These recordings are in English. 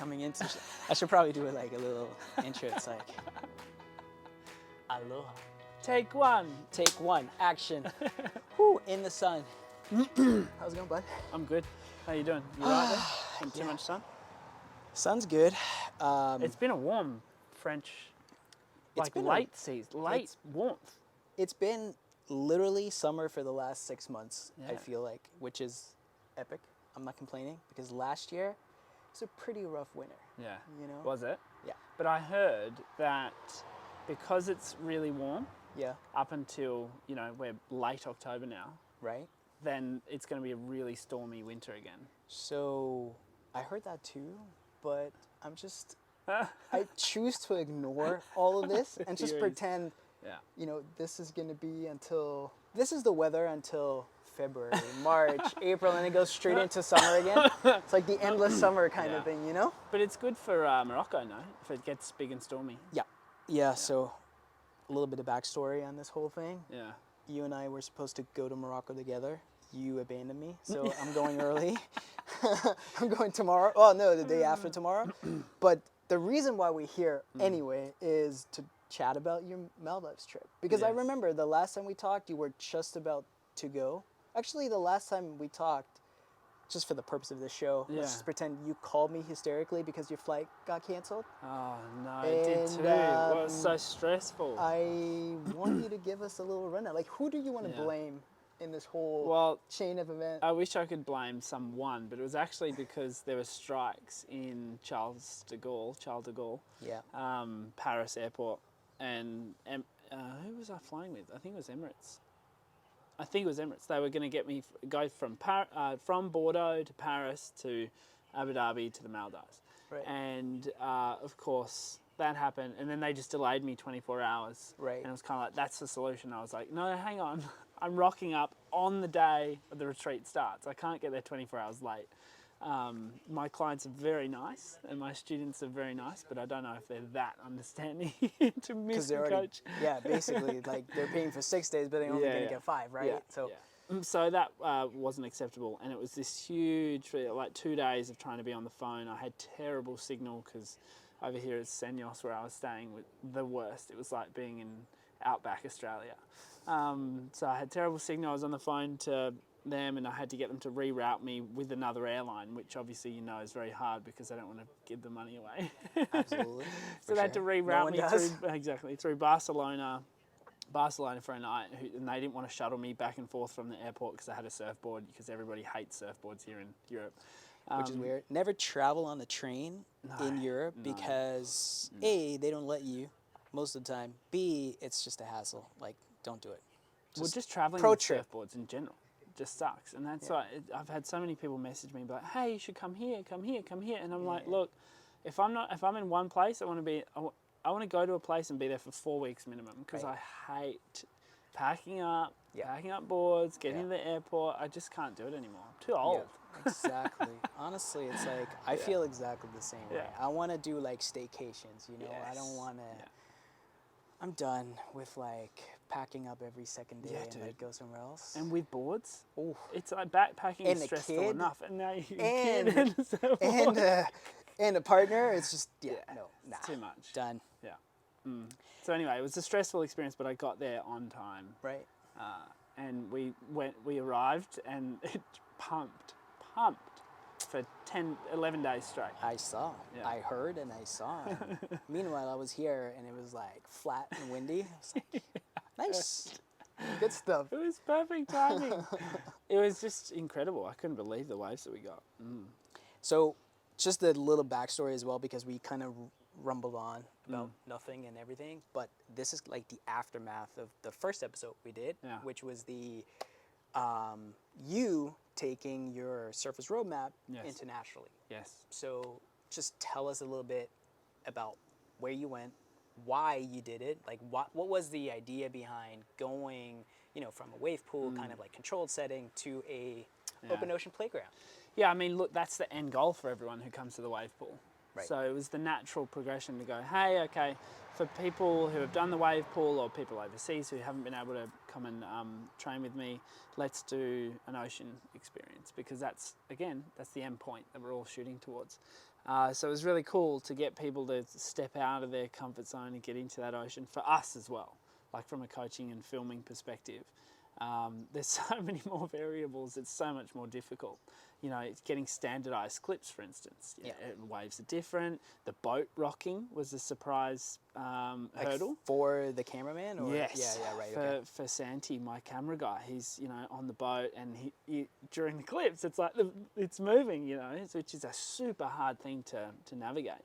coming into. I should probably do it like a little intro. It's like, aloha. Take one. Take one. Action. Whoo, in the sun. How's it going, bud? I'm good. How you doing? You right there? From too much sun? Sun's good. It's been a warm French, like late season, late warmth. It's been literally summer for the last 6 months, I Yeah. feel like, which is epic. I'm not complaining because last year was a pretty rough winter. Yeah. You know? Was it? Yeah. But I heard that because it's really warm Yeah. up until, we're late October now, Right? then it's going to be a really stormy winter again. So I heard that too, but I choose to ignore all of this and just Theories. pretend, Yeah. this is going to be this is the weather until February, March, April, and it goes straight into summer again. It's like the endless summer kind of thing, But it's good for Morocco, no? If it gets big and stormy. Yeah, so a little bit of backstory on this whole thing. Yeah. You and I were supposed to go to Morocco together. You abandoned me, so I'm going early. I'm going tomorrow. Oh, no, the day after tomorrow. But the reason why we're here anyway is to chat about your Maldives trip. Because I Yes. remember the last time we talked, you were just about to go. Actually, the last time we talked, just for the purpose of this show, let's just pretend you called me hysterically because your flight got canceled. Oh, no, it did too. It was so stressful. I want you to give us a little rundown. Like, who do you want to blame in this whole chain of events? I wish I could blame someone, but it was actually because there were strikes in Charles de Gaulle, Paris airport, and who was I flying with? I think it was Emirates. They were going to get me go from Bordeaux to Paris to Abu Dhabi to the Maldives, Right. and of course that happened, and then they just delayed me 24 hours. Right. And it was kind of like, that's the solution. I was like, no, hang on, I'm rocking up on the day the retreat starts. I can't get there 24 hours late. My clients are very nice and my students are very nice, but I don't know if they're that understanding to miss the coach. Basically, like they're paying for 6 days, but they're only going to get 5, right? So that wasn't acceptable, and it was this huge, like 2 days of trying to be on the phone. I had terrible signal because over here at Senyos, where I was staying, with the worst. It was like being in outback Australia. So I had terrible signal. I was on the phone to them, and I had to get them to reroute me with another airline, which obviously is very hard because they don't want to give the money away. Absolutely. So they had to reroute me through Barcelona for a night, and they didn't want to shuttle me back and forth from the airport because I had a surfboard, because everybody hates surfboards here in Europe. Which is weird. Never travel on the train in Europe because A, they don't let you most of the time. B, it's just a hassle. Like, don't do it. Just traveling with surfboards in general just sucks, and that's why I've had so many people message me like, "Hey, you should come here," and I'm like, look, if I'm in one place, I want to go to a place and be there for 4 weeks minimum, because I hate packing up boards, getting to the airport. I just can't do it anymore. I'm too old. Yeah, exactly. Honestly, it's like I feel exactly the same way. I want to do like staycations, I don't want to. I'm done with like packing up every second day and like go somewhere else. And with boards, oof. It's like backpacking is stressful enough, and now you and a partner. It's just it's too much. Done. Yeah. So anyway, it was a stressful experience, but I got there on time. Right. And we arrived, and it pumped for 11 days straight. I saw. Yeah. I heard and I saw. Meanwhile, I was here and it was like flat and windy. I was like, nice. Good stuff. It was perfect timing. It was just incredible. I couldn't believe the waves that we got. So just a little backstory as well, because we kind of rumbled on about nothing and everything, but this is like the aftermath of the first episode we did, which was the you taking your Surface Roadmap internationally. Yes. So just tell us a little bit about where you went, why you did it, like what was the idea behind going, from a wave pool kind of like controlled setting to a open ocean playground. Yeah, I mean, look, that's the end goal for everyone who comes to the wave pool. Right. So it was the natural progression to go, hey, okay, for people who have done the wave pool or people overseas who haven't been able to come and train with me, let's do an ocean experience, because that's the end point that we're all shooting towards. So it was really cool to get people to step out of their comfort zone and get into that ocean for us as well, like from a coaching and filming perspective. There's so many more variables. It's so much more difficult. You know, it's getting standardized clips, for instance. Yeah. Waves are different. The boat rocking was a surprise hurdle. For the cameraman? Or? Yes. Yeah, right. For Santi, my camera guy, he's, you know, on the boat, and he during the clips, it's like it's moving, you know, which is a super hard thing to navigate.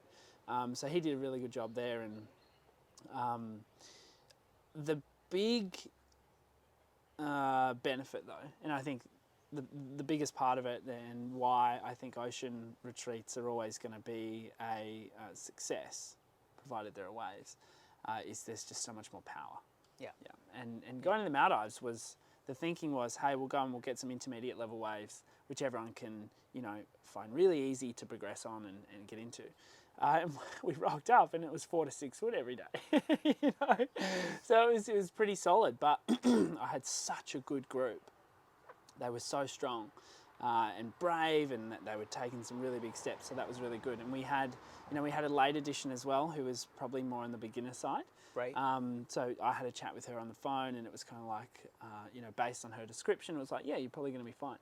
So he did a really good job there. And the big benefit, though, and I think the biggest part of it, and why I think ocean retreats are always going to be a success, provided there are waves, is there's just so much more power. Yeah. And going to the Maldives was, the thinking was, hey, we'll go and we'll get some intermediate level waves, which everyone can, you know, find really easy to progress on and get into. And we rocked up and it was 4 to 6 foot every day, you know? So it was pretty solid, but I had such a good group. They were so strong and brave, and they were taking some really big steps. So that was really good. And we had a late edition as well, who was probably more on the beginner side. Right. So I had a chat with her on the phone, and it was kind of like, you know, based on her description, it was like, yeah, you're probably going to be fine.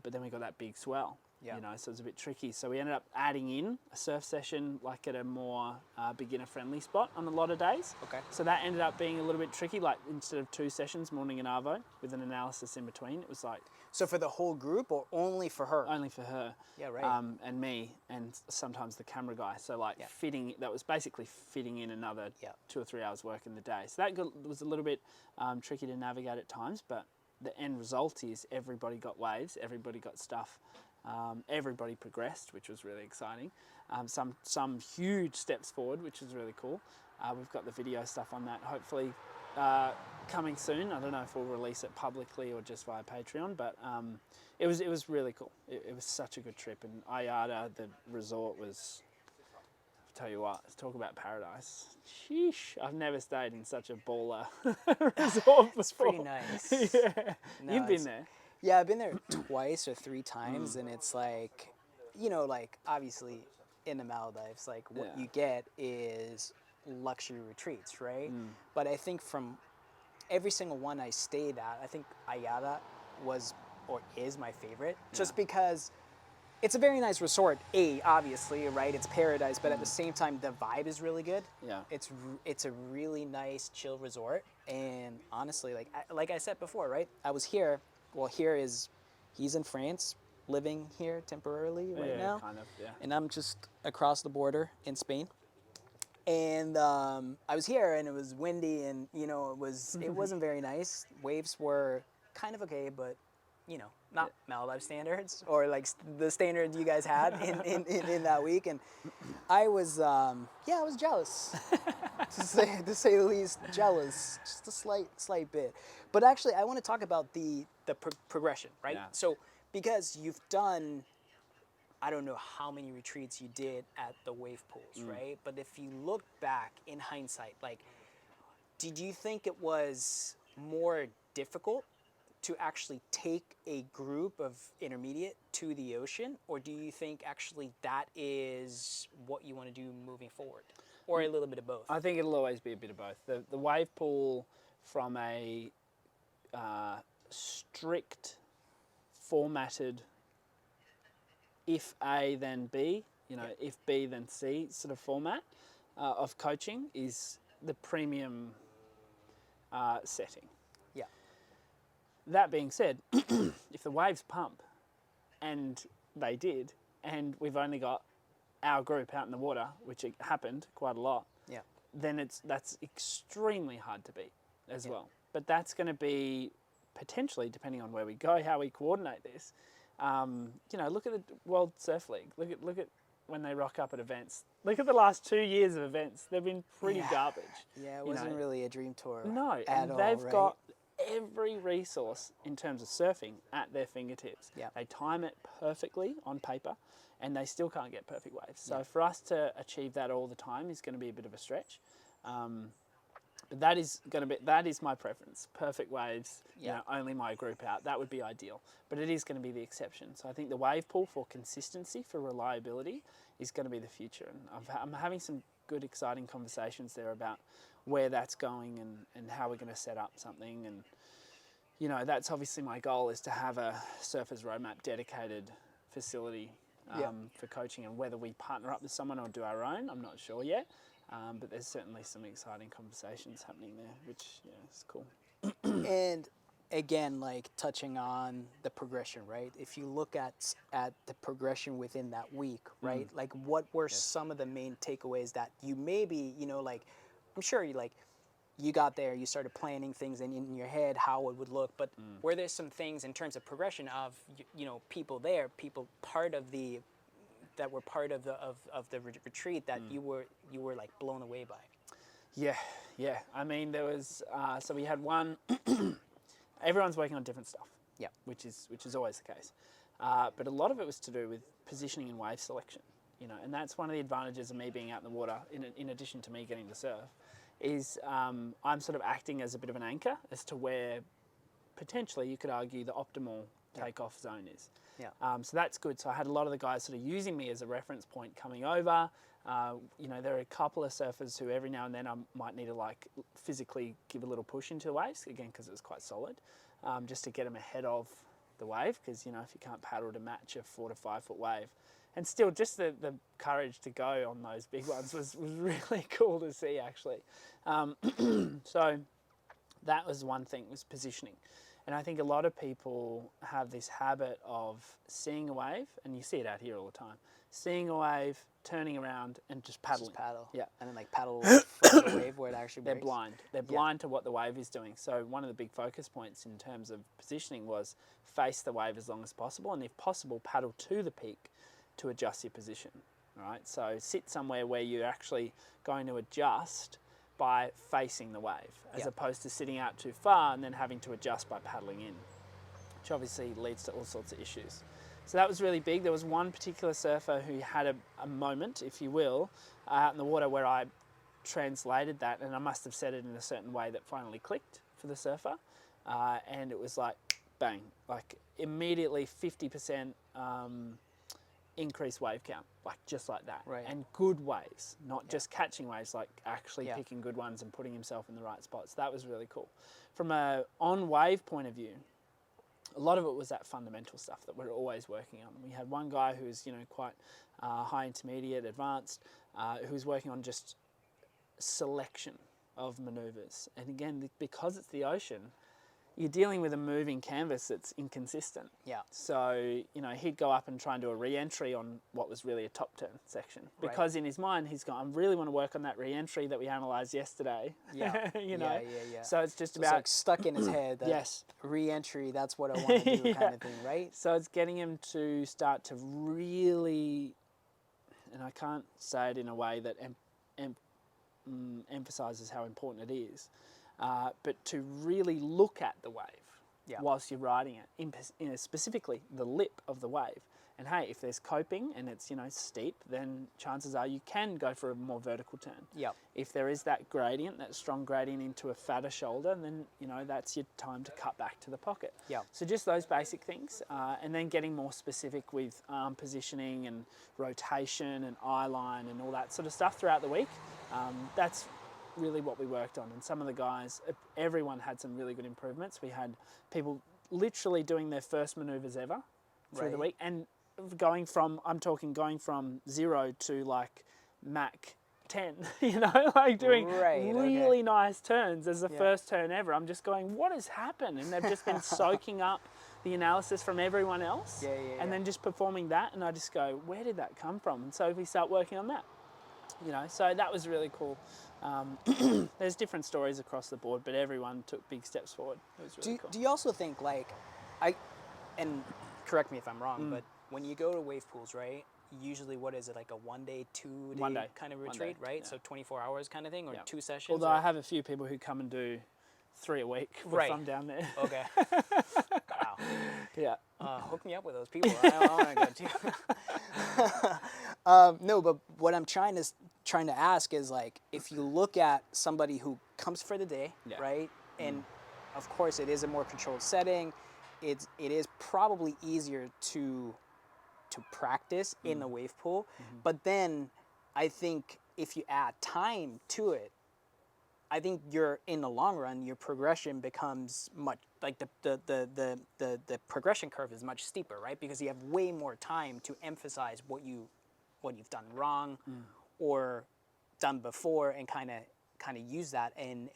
But then we got that big swell. Yeah. You know, so it was a bit tricky. So we ended up adding in a surf session, like at a more beginner-friendly spot on a lot of days. Okay. So that ended up being a little bit tricky. Like instead of 2 sessions, morning and arvo, with an analysis in between, it was like. So for the whole group, or only for her? Only for her. Yeah, right. And me, and sometimes the camera guy. So like that was basically fitting in another 2 or 3 hours work in the day. So that was a little bit tricky to navigate at times, but the end result is everybody got waves, everybody got stuff. Everybody progressed, which was really exciting. Some huge steps forward, which was really cool. We've got the video stuff on that, hopefully coming soon. I don't know if we'll release it publicly or just via Patreon, but it was really cool. It was such a good trip, and Ayada, the resort, was, I'll tell you what, talk about paradise. Sheesh, I've never stayed in such a baller resort before. It's pretty nice. Yeah. No, You've been there. Yeah, I've been there twice or 3 times, and it's like, you know, like obviously in the Maldives, like what you get is luxury retreats, right? But I think from every single one I stayed at, I think Ayada was or is my favorite, just because it's a very nice resort. Obviously, right? It's paradise, but at the same time, the vibe is really good. Yeah, it's a really nice, chill resort, and honestly, like I said before, right? I was here. Well, he's in France, living here temporarily right now. Kind of, yeah. And I'm just across the border in Spain. And I was here, and it was windy, and you know, it wasn't very nice. Waves were kind of okay, but you know, not Maldives standards, or like the standards you guys had in that week. And I was I was jealous, to say the least, jealous, just a slight bit. But actually, I want to talk about the progression, right? Yeah. So because you've done, I don't know how many retreats you did at the wave pools, right? But if you look back in hindsight, like, did you think it was more difficult to actually take a group of intermediate to the ocean, or do you think actually that is what you want to do moving forward, or a little bit of both? I think it'll always be a bit of both. The wave pool, from a strict, formatted, if A then B, you know, if B then C sort of format of coaching, is the premium setting. Yeah. That being said, if the waves pump, and they did, and we've only got our group out in the water, which it happened quite a lot, then that's extremely hard to beat as well. But that's going to be potentially, depending on where we go, how we coordinate this. You know, look at the World Surf League. Look at when they rock up at events. Look at the last 2 years of events. They've been pretty garbage. Yeah, it wasn't really a dream tour. No, and they've got every resource in terms of surfing at their fingertips. Yeah. They time it perfectly on paper, and they still can't get perfect waves. So for us to achieve that all the time is going to be a bit of a stretch. But that is my preference. Perfect waves, only my group out. That would be ideal. But it is going to be the exception. So I think the wave pool for consistency, for reliability, is going to be the future. And I'm having some good, exciting conversations there about where that's going and how we're going to set up something. And, that's obviously my goal, is to have a Surfers Roadmap dedicated facility for coaching. And whether we partner up with someone or do our own, I'm not sure yet. But there's certainly some exciting conversations happening there, which is cool. And again, like touching on the progression, right? If you look at the progression within that week, right? Like what were some of the main takeaways that you maybe, like I'm sure you got there, you started planning things in your head, how it would look, but were there some things in terms of progression of, people that were part of the retreat that you were like blown away by? Yeah. I mean, there was so we had one. Everyone's working on different stuff. Yeah, which is always the case. But a lot of it was to do with positioning and wave selection. And that's one of the advantages of me being out in the water. In addition to me getting to surf, is I'm sort of acting as a bit of an anchor as to where potentially you could argue the optimal takeoff zone is. Yeah. So that's good. So I had a lot of the guys sort of using me as a reference point coming over. There are a couple of surfers who every now and then I might need to like physically give a little push into the waves, again, because it was quite solid, just to get them ahead of the wave. Because, if you can't paddle to match a 4 to 5 foot wave, and still just the courage to go on those big ones was really cool to see, actually. So that was one thing, was positioning. And I think a lot of people have this habit of seeing a wave, and you see it out here all the time, seeing a wave, turning around and just paddling. Just paddle. Yeah. And then like paddle from the wave where it actually breaks. They're blind. They're blind to what the wave is doing. So one of the big focus points in terms of positioning was face the wave as long as possible, and if possible, paddle to the peak to adjust your position. All right. So sit somewhere where you're actually going to adjust by facing the wave, as opposed to sitting out too far and then having to adjust by paddling in, which obviously leads to all sorts of issues. So that was really big. There was one particular surfer who had a moment, if you will, out in the water where I translated that, and I must have said it in a certain way that finally clicked for the surfer, and it was like, bang, like immediately 50% increased wave count, like just like that. Right. And good waves, not just catching waves, like actually picking good ones and putting himself in the right spots. That was really cool. From a on-wave point of view, a lot of it was that fundamental stuff that we're always working on. We had one guy who was, quite high intermediate, advanced, who was working on just selection of maneuvers. And again, because it's the ocean, you're dealing with a moving canvas that's inconsistent. Yeah. So, he'd go up and try and do a re-entry on what was really a top turn section. Because in his mind, he's gone, I really want to work on that re-entry that we analysed yesterday. Yeah. Yeah. So it's just so about... it's like stuck in his head that re-entry, that's what I want to do kind of thing, right? So it's getting him to start to really, and I can't say it in a way that emphasises how important it is, but to really look at the wave whilst you're riding it, specifically the lip of the wave. And hey, if there's coping and it's steep, then chances are you can go for a more vertical turn. Yep. If there is that gradient, that strong gradient into a fatter shoulder, then that's your time to cut back to the pocket. Yep. So just those basic things, and then getting more specific with arm positioning and rotation and eye line and all that sort of stuff throughout the week. That's really what we worked on. And some of the guys, everyone had some really good improvements. We had people literally doing their first maneuvers ever through the week, and going from 0 to like Mach 10, doing really nice turns as the first turn ever. I'm just going, what has happened? And they've just been soaking up the analysis from everyone else, and then just performing that. And I just go, where did that come from? And so we start working on that. So that was really cool. There's different stories across the board, but everyone took big steps forward. It was really cool. Do you also think, and correct me if I'm wrong, but when you go to wave pools, right, usually what is it, like a 1 day, 2 day kind of retreat, right? Yeah. So 24 hours kind of thing, or 2 sessions? Although I have a few people who come and do 3 a week if I'm down there. Okay. Wow. Yeah. Hook me up with those people. I want to go too. No, but what I'm trying trying to ask is like, if you look at somebody who comes for the day, right? And of course, it is a more controlled setting. It is probably easier to practice in the wave pool. But then I think if you add time to it, I think in the long run, your progression becomes much, like the progression curve is much steeper, right? Because you have way more time to emphasize what you've done wrong or done before, and kind of use that and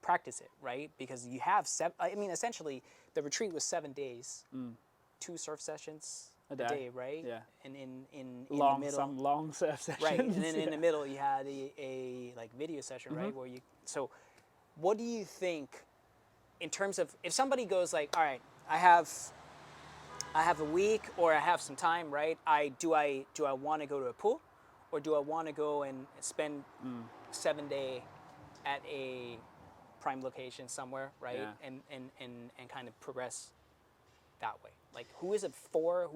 practice it, right? Because you have essentially the retreat was 7 days, 2 surf sessions a day, right? Yeah. And in the middle, some long surf sessions. right? And then in the middle, you had a like video session, right? Where you. So, what do you think, in terms of, if somebody goes like, all right, I have a week, or I have some time, right? Do I want to go to a pool, or do I want to go and spend 7 day at a prime location somewhere, right? Yeah. And kind of progress that way. Like, who is it for?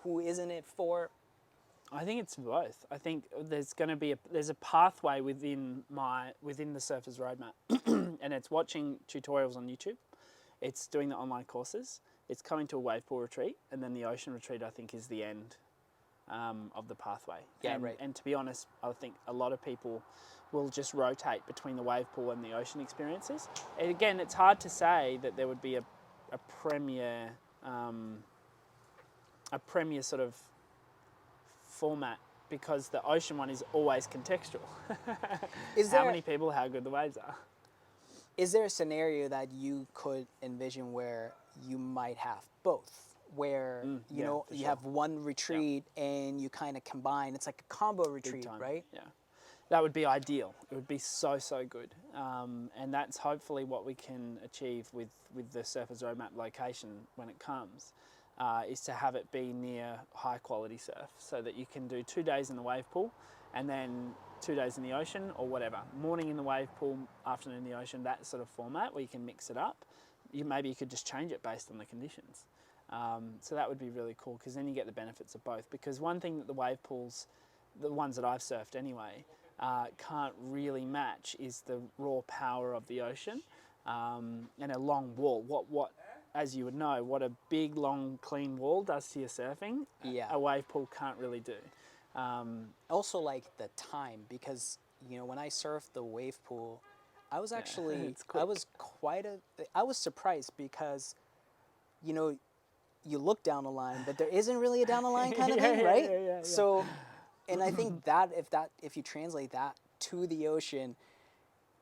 Who isn't it for? I think it's both. I think there's going to be there's a pathway within the Surfer's Roadmap, and it's watching tutorials on YouTube. It's doing the online courses. It's coming to a wave pool retreat, and then the ocean retreat, I think, is the end of the pathway. Yeah, and, right. And to be honest, I think a lot of people will just rotate between the wave pool and the ocean experiences. And again, it's hard to say that there would be a premier sort of format, because the ocean one is always contextual. How many people, how good the waves are. Is there a scenario that you could envision where you might have both? Where, you have one retreat and you kind of combine, it's like a combo retreat, right? Yeah. That would be ideal. It would be so, so good. And that's hopefully what we can achieve with the Surfer's Roadmap location when it comes, is to have it be near high quality surf, so that you can do 2 days in the wave pool and then 2 days in the ocean, or whatever. Morning in the wave pool, afternoon in the ocean, that sort of format where you can mix it up. Maybe you could just change it based on the conditions. So that would be really cool, because then you get the benefits of both. Because one thing that the wave pools, the ones that I've surfed anyway, can't really match is the raw power of the ocean, and a long wall. What, as you would know, what a big, long, clean wall does to your surfing, a wave pool can't really do. Also, like the time, because when I surfed the wave pool, I was actually I was surprised, because you look down the line, but there isn't really a down the line kind of thing, right? Yeah. So, and I think if you translate that to the ocean,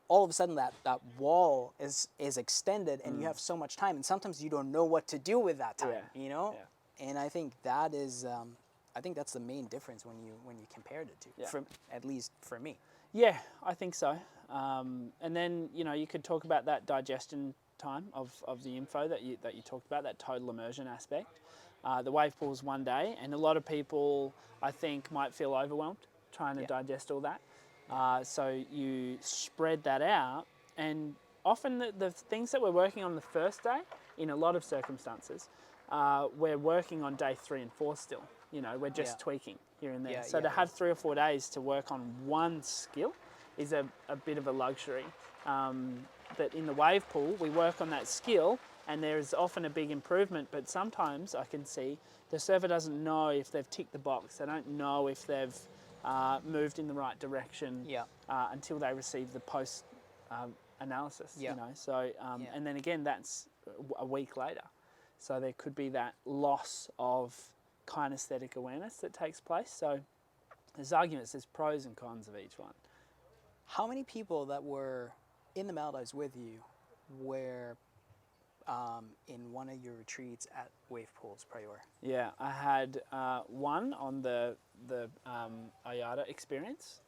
all of a sudden that wall is extended, and you have so much time, and sometimes you don't know what to do with that time, And I think that is, I think that's the main difference when you compare the two, at least for me. Yeah, I think so. And then you could talk about that digestion time of the info that you talked about, that total immersion aspect. The wave pool is 1 day, and a lot of people, I think, might feel overwhelmed trying to digest all that. So you spread that out, and often the things that we're working on the first day, in a lot of circumstances, we're working on day 3 and 4 still. We're just tweaking here and there. So to have 3 or 4 days to work on one skill is a bit of a luxury. That in the wave pool, we work on that skill, and there is often a big improvement, but sometimes I can see the surfer doesn't know if they've ticked the box. They don't know if they've moved in the right direction until they receive the post analysis. So and then again, that's a week later. So there could be that loss of kinesthetic awareness that takes place. So there's pros and cons of each one. How many people that were in the Maldives with you were in one of your retreats at wave pools prior? Yeah, I had one on the Ayada experience,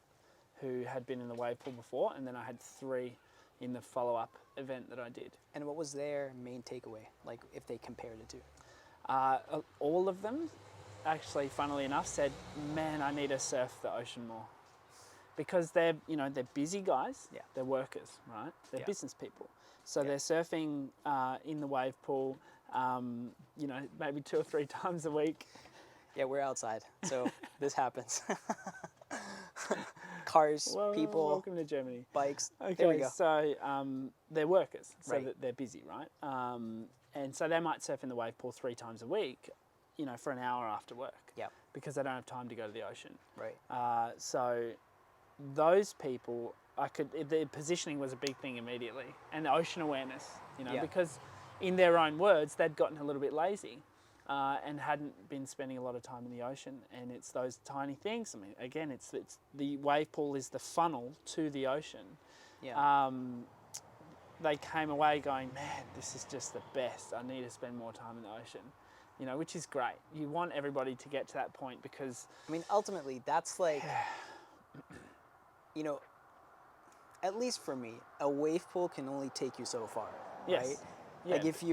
who had been in the wave pool before, and then I had 3 in the follow-up event that I did. And what was their main takeaway, like if they compared the two? All of them, actually, funnily enough, said, "Man, I need to surf the ocean more." Because they're busy guys, they're workers, right? They're business people. So they're surfing in the wave pool, maybe 2 or 3 times a week. Yeah, we're outside, so this happens. Cars, Well, people, welcome to Germany. bikes. Okay, There we go. so they're workers, so Right. that they're busy, right? And so they might surf in the wave pool 3 times a week, for an hour after work. Yep. Because they don't have time to go to the ocean. Right. So those people, the positioning was a big thing immediately, and the ocean awareness, Yeah. because in their own words, they'd gotten a little bit lazy. And hadn't been spending a lot of time in the ocean, and it's those tiny things. I mean, again, it's the wave pool is the funnel to the ocean. Yeah. They came away going, man, this is just the best. I need to spend more time in the ocean, which is great. You want everybody to get to that point because, I mean, ultimately, that's like, at least for me, a wave pool can only take you so far, yes. right? Yeah, like if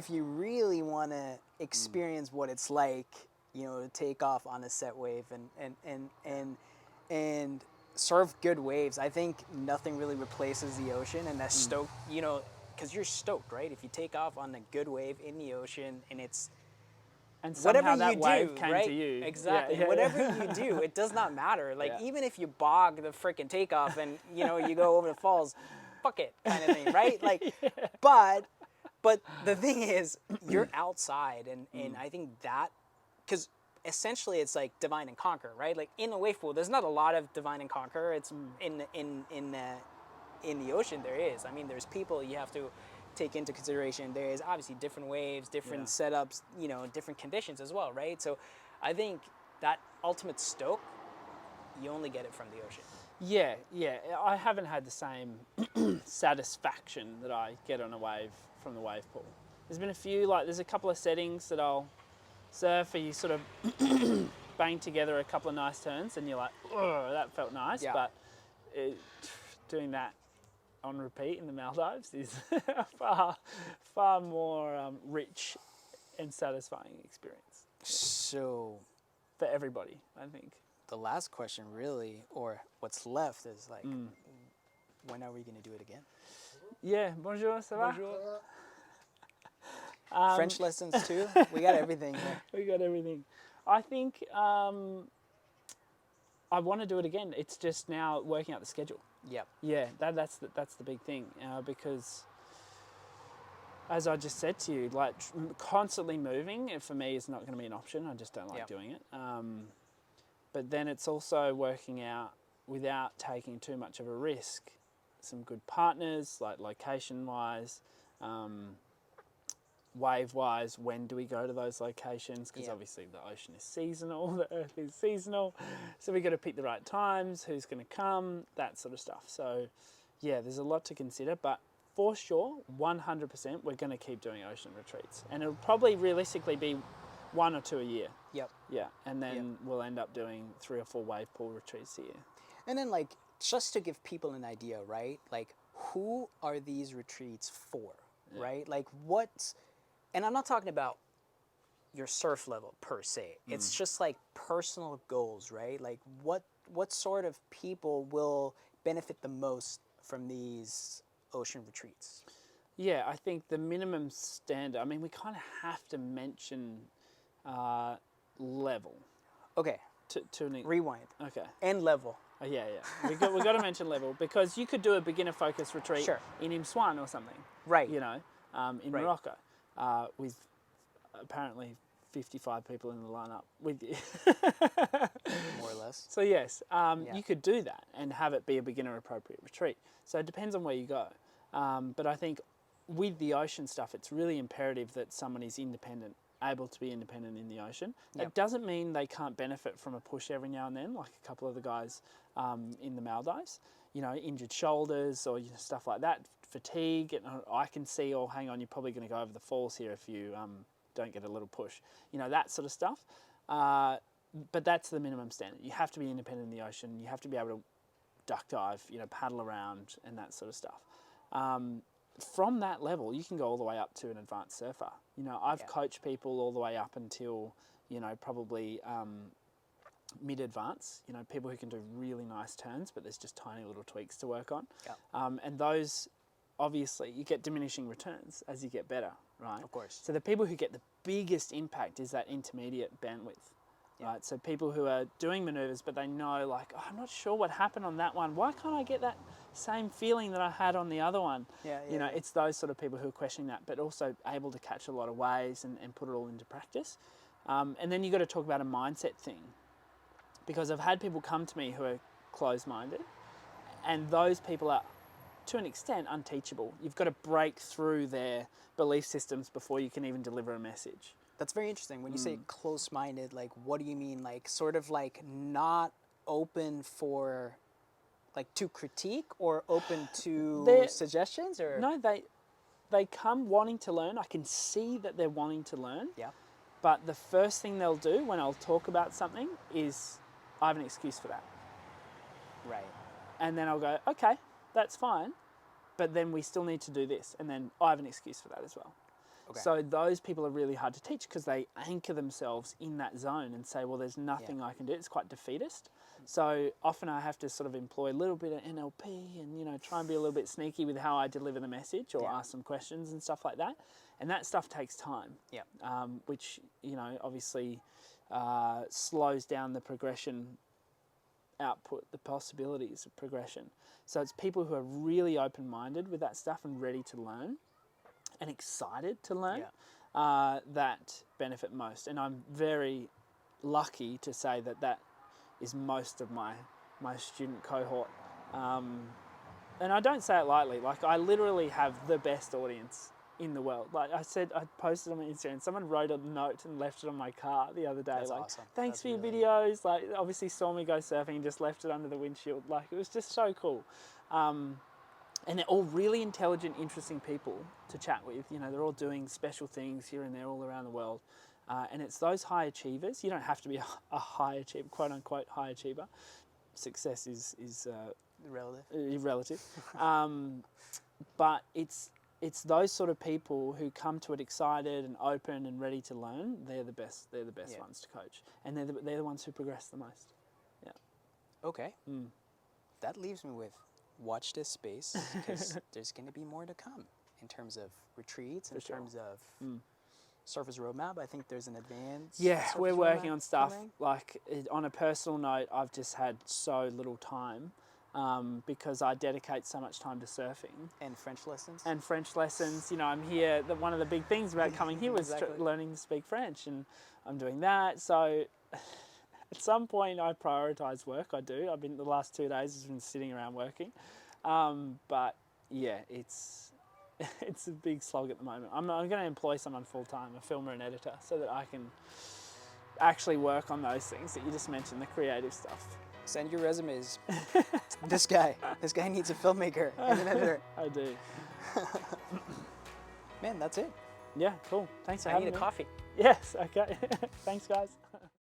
you really want to experience what it's like, to take off on a set wave and surf good waves, I think nothing really replaces the ocean and that stoked, because you're stoked, right? If you take off on a good wave in the ocean and it's and somehow whatever that you wave do, came right? to you. Exactly. Yeah, whatever you do, it does not matter. Like even if you bog the freaking takeoff and you go over the falls, fuck it, kind of thing, right? Like, but the thing is, you're outside, and I think that, because essentially it's like divine and conquer, right? Like in a wave pool, there's not a lot of divine and conquer. It's in the ocean there is. I mean, there's people you have to take into consideration. There is obviously different waves, different setups, different conditions as well, right? So I think that ultimate stoke, you only get it from the ocean. Yeah. I haven't had the same satisfaction that I get on a wave from the wave pool. There's been a few, there's a couple of settings that I'll surf where you sort of bang together a couple of nice turns and you're like, oh, that felt nice. Yeah. But doing that on repeat in the Maldives is far more rich and satisfying experience. So for everybody, I think. The last question really, or what's left, is like, when are we going to do it again? Yeah, bonjour, ça va? Bonjour. French lessons too? We got everything here. We got everything. I think I want to do it again. It's just now working out the schedule. Yep. Yeah, that's the big thing, because as I just said to you, constantly moving for me is not going to be an option. I just don't like doing it. But then it's also working out without taking too much of a risk. Some good partners, like location-wise, wave-wise. When do we go to those locations? Because obviously the ocean is seasonal, the earth is seasonal. So we got to pick the right times, who's going to come, that sort of stuff. So yeah, there's a lot to consider, but for sure, 100%, we're going to keep doing ocean retreats. And it'll probably realistically be 1 or 2 a year. Yep. Yeah, and then we'll end up doing 3 or 4 wave pool retreats a year. And then just to give people an idea, right? Like, who are these retreats for, right? Like and I'm not talking about your surf level per se. It's just like personal goals, right? Like what sort of people will benefit the most from these ocean retreats? Yeah, I think the minimum standard, I mean, we kind of have to mention level. Okay. To rewind. Okay. And level. Yeah. We got to mention level, because you could do a beginner focus retreat in Imswan or something. Right. In Morocco, with apparently 55 people in the lineup with you. More or less. So yes, you could do that and have it be a beginner appropriate retreat. So it depends on where you go. But I think with the ocean stuff, it's really imperative that someone is independent, able to be independent in the ocean. That doesn't mean they can't benefit from a push every now and then, like a couple of the guys in the Maldives, injured shoulders or stuff like that, fatigue. And I can see, oh, hang on, you're probably going to go over the falls here if you don't get a little push, that sort of stuff. But that's the minimum standard. You have to be independent in the ocean. You have to be able to duck dive, paddle around and that sort of stuff. From that level, you can go all the way up to an advanced surfer. I've coached people all the way up until, probably mid-advance, people who can do really nice turns, but there's just tiny little tweaks to work on. And those, obviously, you get diminishing returns as you get better, right? Of course. So the people who get the biggest impact is that intermediate bandwidth. right? So people who are doing maneuvers, but they know like, oh, I'm not sure what happened on that one. Why can't I get that same feeling that I had on the other one? It's those sort of people who are questioning that, but also able to catch a lot of waves and put it all into practice. And then you've got to talk about a mindset thing, because I've had people come to me who are closed-minded, and those people are, to an extent, unteachable. You've got to break through their belief systems before you can even deliver a message. That's very interesting. When you say close-minded, like, what do you mean? Like, sort of like not open for, like, to critique, or open to suggestions, or? No, they come wanting to learn. I can see that they're wanting to learn. Yeah. But the first thing they'll do when I'll talk about something is, I have an excuse for that. Right. And then I'll go, okay, that's fine, but then we still need to do this. And then I have an excuse for that as well. Okay. So those people are really hard to teach, because they anchor themselves in that zone and say, well, there's nothing I can do. It's quite defeatist. So often I have to sort of employ a little bit of NLP and, try and be a little bit sneaky with how I deliver the message, or ask some questions and stuff like that. And that stuff takes time, which, obviously slows down the progression output, the possibilities of progression. So it's people who are really open-minded with that stuff and ready to learn and excited to learn that benefit most. And I'm very lucky to say that is most of my student cohort. And I don't say it lightly. Like, I literally have the best audience in the world. Like I said, I posted on my Instagram, someone wrote a note and left it on my car the other day. That's like, awesome. Thanks for your videos. Like, obviously saw me go surfing and just left it under the windshield. Like, it was just so cool. And they're all really intelligent, interesting people to chat with. They're all doing special things here and there all around the world. And it's those high achievers. You don't have to be a high achiever, quote unquote high achiever. Success is relative. But it's those sort of people who come to it excited and open and ready to learn. They're the best. They're the best ones to coach, and they're the ones who progress the most. Yeah. Okay. That leaves me with, watch this space, because there's going to be more to come in terms of retreats, in terms of Surface Roadmap. I think there's an advance. Yeah, we're working on stuff. Coming. Like, on a personal note, I've just had so little time. Because I dedicate so much time to surfing. And French lessons? And French lessons. I'm here, one of the big things about coming here was learning to speak French, and I'm doing that. So at some point I prioritise work, I do. The last 2 days has been sitting around working. But yeah, it's a big slog at the moment. I'm going to employ someone full-time, a filmer and editor, so that I can actually work on those things that you just mentioned, the creative stuff. Send your resumes. This guy needs a filmmaker and an editor. I do. Man, that's it. Yeah, cool. Thanks for having me. I need a coffee. Yes, okay. Thanks, guys.